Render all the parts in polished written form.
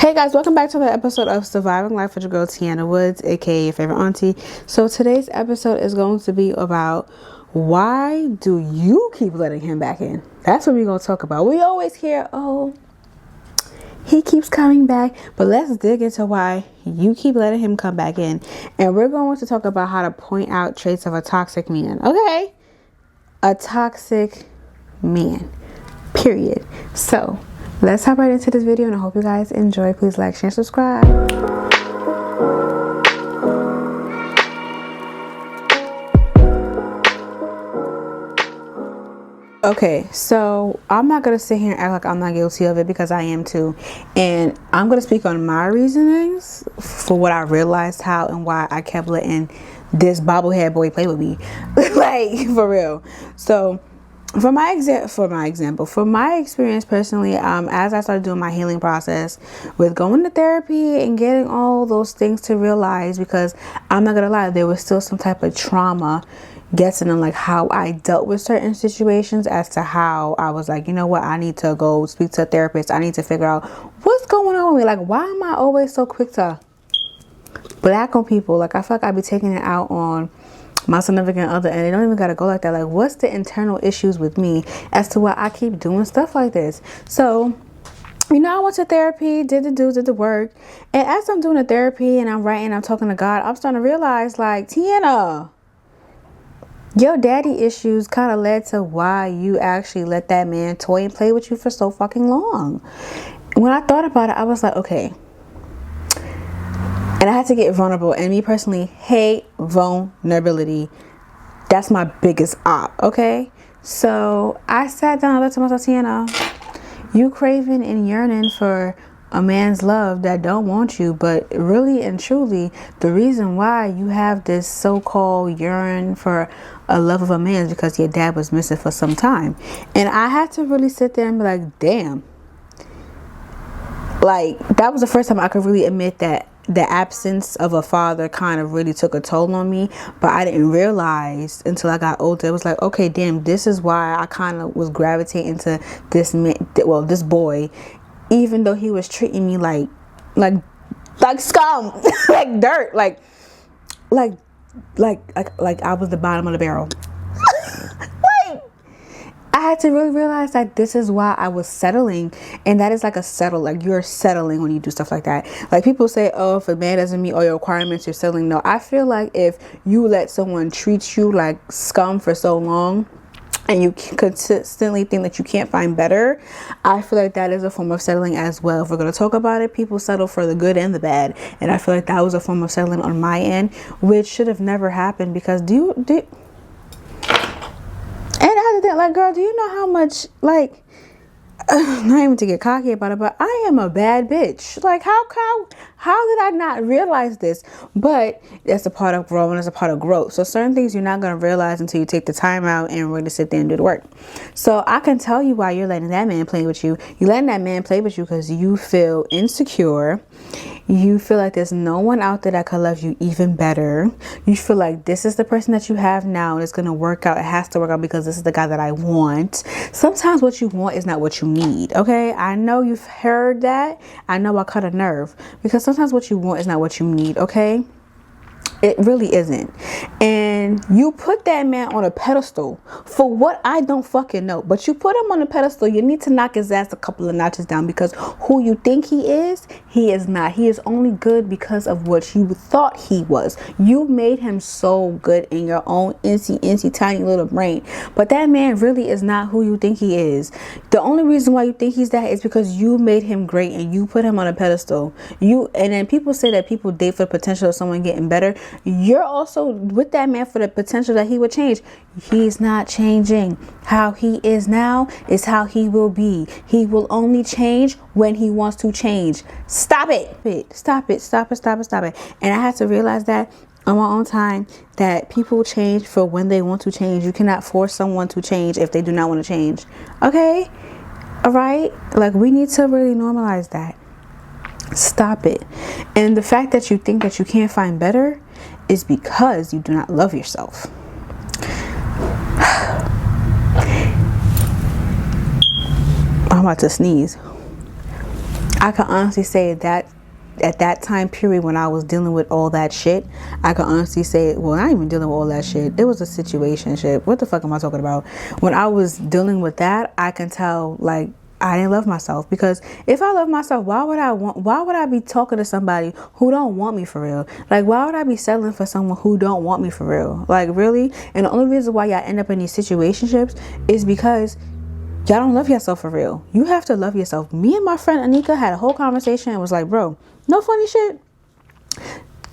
Hey guys, welcome back to the episode of Surviving Life with your girl Tiana Woods, aka your favorite auntie. So today's episode is going to be about why do you keep letting him back in? That's what we're going to talk about. We always hear, oh, he keeps coming back, but let's dig into why you keep letting him come back in. And we're going to talk about how to point out traits of a toxic man. Okay? A toxic man. Period. So let's hop right into this video and I hope you guys enjoy. Please like, share, subscribe. Okay, so I'm not going to sit here and act like I'm not guilty of it because I am too. And I'm going to speak on my reasonings for what I realized how and why I kept letting this bobblehead boy play with me. Like, for real. So for my experience personally, as I started doing my healing process with going to therapy and getting all those things to realize, because I'm not gonna lie, there was still some type of trauma getting in like how I dealt with certain situations as to how I was like, you know what, I need to go speak to a therapist. I need to figure out what's going on with me. Like, why am I always so quick to black on people? Like, I feel like I be taking it out on my significant other, and it don't even gotta go like that. Like, what's the internal issues with me as to why I keep doing stuff like this? So, you know, I went to therapy, did the work, and as I'm doing the therapy and I'm writing, I'm talking to God, I'm starting to realize, like, Tiana, your daddy issues kind of led to why you actually let that man toy and play with you for so fucking long. When I thought about it, I was like, okay. And I had to get vulnerable. And me personally hate vulnerability. That's my biggest op, okay? So I sat down and looked to myself, Tiana, you craving and yearning for a man's love that don't want you. But really and truly, the reason why you have this so-called yearn for a love of a man is because your dad was missing for some time. And I had to really sit there and be like, damn. Like, that was the first time I could really admit that the absence of a father kind of really took a toll on me, but I didn't realize until I got older. It was like, okay, damn, this is why I kind of was gravitating to this man, well, this boy, even though he was treating me like scum, like dirt, like I was the bottom of the barrel. I had to really realize that this is why I was settling, and that is like a settle. Like, you're settling when you do stuff like that. Like, people say, oh, if a man doesn't meet all your requirements, you're settling. No, I feel like if you let someone treat you like scum for so long and you consistently think that you can't find better, I feel like that is a form of settling as well. If we're going to talk about it, people settle for the good and the bad, and I feel like that was a form of settling on my end, which should have never happened. Because and I had to think, like, girl, do you know how much, like, not even to get cocky about it, but I am a bad bitch. Like, how did I not realize this? But that's a part of growing, it's a part of growth. So certain things you're not going to realize until you take the time out and really sit there and do the work. So I can tell you why you're letting that man play with you. You're letting that man play with you because you feel insecure. You feel like there's no one out there that could love you even better. You feel like this is the person that you have now and it's going to work out. It has to work out because this is the guy that I want. Sometimes what you want is not what you need, okay? I know you've heard that. I know I cut a nerve because sometimes what you want is not what you need, okay? It really isn't. And you put that man on a pedestal for what I don't fucking know. But you put him on a pedestal, you need to knock his ass a couple of notches down, because who you think he is not. He is only good because of what you thought he was. You made him so good in your own incy tiny little brain. But that man really is not who you think he is. The only reason why you think he's that is because you made him great and you put him on a pedestal. And then people say that people date for the potential of someone getting better. You're also with that man for the potential that he would change. He's not changing. How he is now is how he will be. He will only change when he wants to change. Stop it. Stop it. And I had to realize that on my own time, that people change for when they want to change. You cannot force someone to change if they do not want to change. Okay? All right? Like, we need to really normalize that. Stop it. And the fact that you think that you can't find better is because you do not love yourself. I'm about to sneeze. I can honestly say that at that time period when I was dealing with all that shit, I can honestly say, well, not even dealing with all that shit. It was a situation shit. What the fuck am I talking about? When I was dealing with that, I can tell, like, I didn't love myself, because if I love myself, why would I be talking to somebody who don't want me for real? Like, why would I be settling for someone who don't want me for real? Like, really? And the only reason why y'all end up in these situationships is because y'all don't love yourself for real. You have to love yourself. Me and my friend Anika had a whole conversation and was like, bro, no funny shit.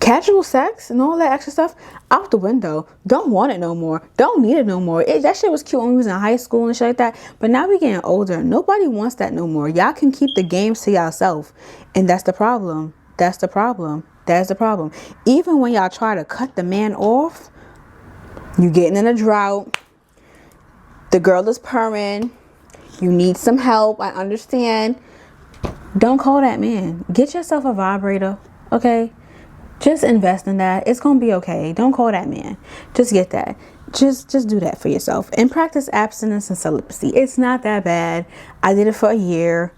Casual sex and all that extra stuff out the window. Don't want it no more. Don't need it no more. That shit was cute when we was in high school and shit like that. But now we getting older. Nobody wants that no more. Y'all can keep the games to yourself. And that's the problem. That's the problem. That's the problem. Even when y'all try to cut the man off, you getting in a drought. The girl is purring. You need some help. I understand. Don't call that man. Get yourself a vibrator. Okay? Just invest in that. It's gonna be okay. Don't call that man. Just get that. Just do that for yourself. And practice abstinence and celibacy. It's not that bad. I did it for a year.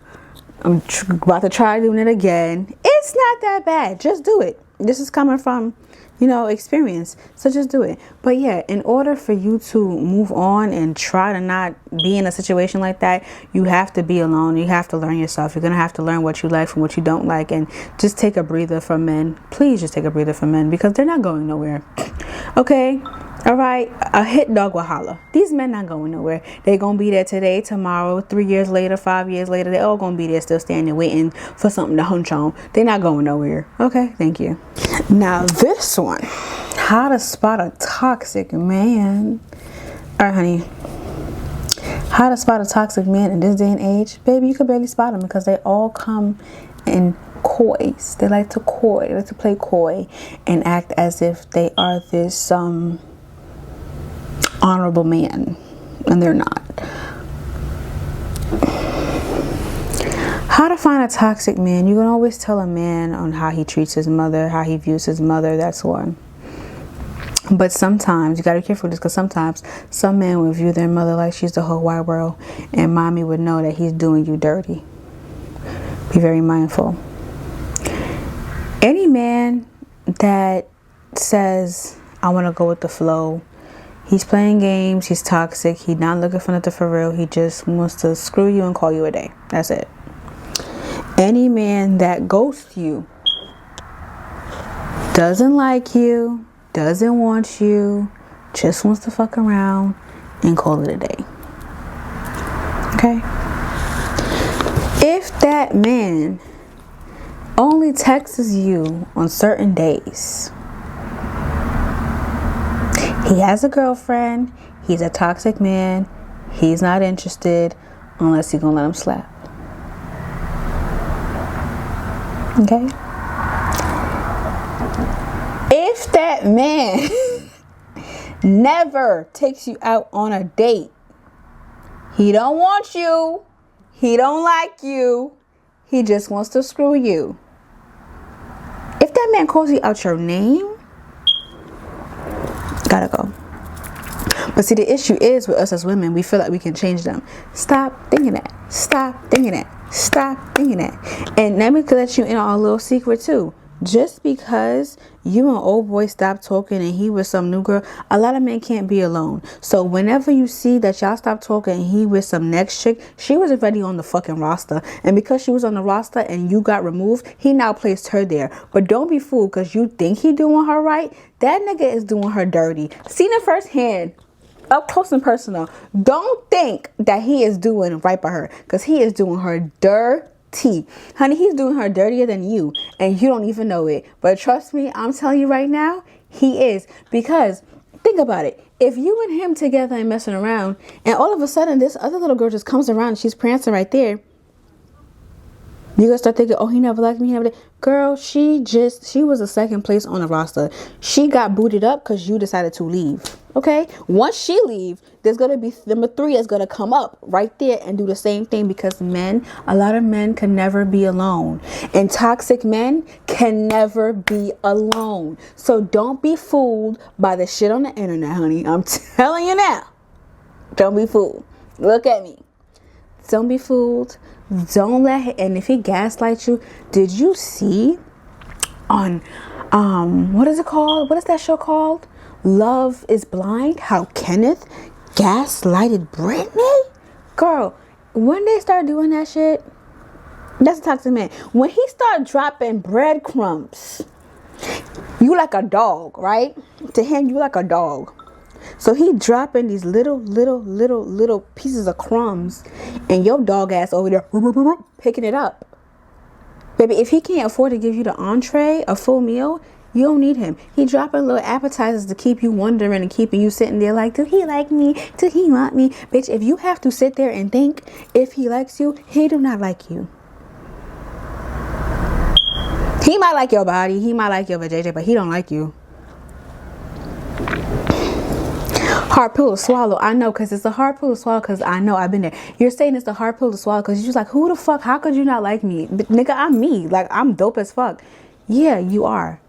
I'm about to try doing it again. It's not that bad. Just do it. This is coming from, experience. So just do it. But yeah, in order for you to move on and try to not be in a situation like that, you have to be alone. You have to learn yourself. You're going to have to learn what you like from what you don't like. And just take a breather from men. Please just take a breather from men, because they're not going nowhere. Okay? All right? A hit dog will holler. These men not going nowhere. They're going to be there today, tomorrow, 3 years later, 5 years later. They're all going to be there still standing, waiting for something to hunch on. They're not going nowhere. Okay? Thank you. Now this one. How to spot a toxic man. All right, honey. How to spot a toxic man in this day and age. Baby, you could barely spot them because they all come in coys. They like to coy. They like to play coy and act as if they are this honorable man. And they're not. How to find a toxic man. You can always tell a man on how he treats his mother, how he views his mother. That's one. But sometimes, you got to be careful with this, because sometimes some men will view their mother like she's the whole wide world. And mommy would know that he's doing you dirty. Be very mindful. Any man that says, I want to go with the flow, he's playing games, he's toxic, he's not looking for nothing for real, he just wants to screw you and call you a day. That's it. Any man that ghosts you, doesn't like you, doesn't want you, just wants to fuck around and call it a day. Okay? If that man only texts you on certain days, he has a girlfriend, he's a toxic man, he's not interested unless you're gonna let him slap. Okay? If that man never takes you out on a date, he don't want you, he don't like you, he just wants to screw you. If that man calls you out your name, gotta go. But see, the issue is with us as women, we feel like we can change them. Stop thinking that. Stop thinking that. Stop thinking that. And let me let you in on a little secret too. Just because you and old boy stopped talking and he with some new girl, a lot of men can't be alone. So whenever you see that y'all stop talking and he with some next chick, she was already on the fucking roster. And because she was on the roster and you got removed, he now placed her there. But don't be fooled, because you think he doing her right. That nigga is doing her dirty. Seen it firsthand. Up close and personal. Don't think that he is doing right by her, because he is doing her dirty. Honey, he's doing her dirtier than you, and you don't even know it. But trust me, I'm telling you right now, he is. Because think about it. If you and him together and messing around, and all of a sudden this other little girl just comes around and she's prancing right there, you're gonna start thinking, oh, he never liked me, he never did. Girl, she was a second place on the roster. She got booted up because you decided to leave. Okay? Once she leave, there's gonna be number 3 that's gonna come up right there and do the same thing, because a lot of men can never be alone. And toxic men can never be alone. So don't be fooled by the shit on the internet, honey. I'm telling you now. Don't be fooled. Look at me. Don't be fooled Don't let him, and if he gaslights you, did you see on what is it called? What is that show called? Love is Blind? How Kenneth gaslighted Brittany? Girl, when they start doing that shit, that's a toxic man. When he start dropping breadcrumbs, you like a dog, right? To him, you like a dog. So he dropping these little pieces of crumbs, and your dog ass over there picking it up. Baby, if he can't afford to give you the entree, a full meal, you don't need him. He dropping little appetizers to keep you wondering and keeping you sitting there like, do he like me? Do he want me? Bitch, if you have to sit there and think if he likes you, he do not like you. He might like your body, he might like your vajayjay, but he don't like you. Hard pill to swallow. I know, because it's a hard pill to swallow, because I know I've been there. You're saying it's a hard pill to swallow because you're just like, who the fuck? How could you not like me? But, nigga, I'm me. Like, I'm dope as fuck. Yeah, you are.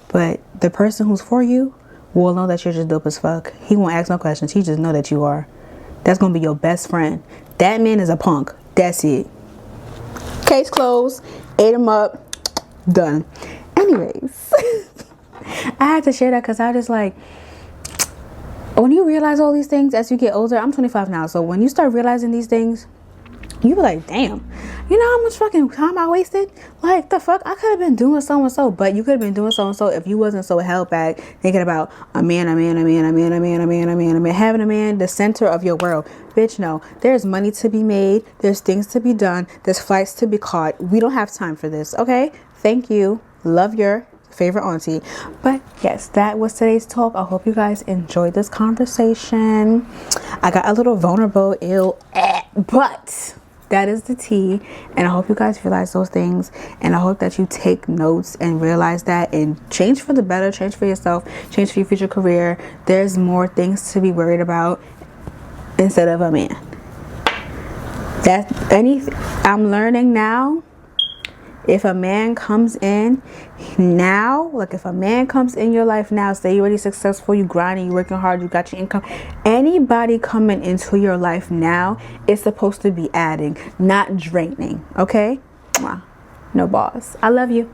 But the person who's for you will know that you're just dope as fuck. He won't ask no questions. He just know that you are. That's going to be your best friend. That man is a punk. That's it. Case closed. Ate him up. Done. Anyways. I had to share that because I just like, when you realize all these things as you get older, I'm 25 now, so when you start realizing these things, you be like, damn, you know how much fucking time I wasted? Like, the fuck, I could have been doing so and so, but you could have been doing so and so if you wasn't so held back thinking about having a man, the center of your world. Bitch, no, there's money to be made, there's things to be done, there's flights to be caught. We don't have time for this, okay? Thank you. Love your favorite auntie. But yes, that was today's talk. I hope you guys enjoyed this conversation. I got a little vulnerable, but that is the tea, and I hope you guys realize those things, and I hope that you take notes and realize that and change for the better, change for yourself, change for your future career. There's more things to be worried about instead of a man. I'm learning now. If a man comes in now, like if a man comes in your life now, say you're already successful, you grinding, you working hard, you got your income, anybody coming into your life now is supposed to be adding, not draining. Okay? No boss. I love you.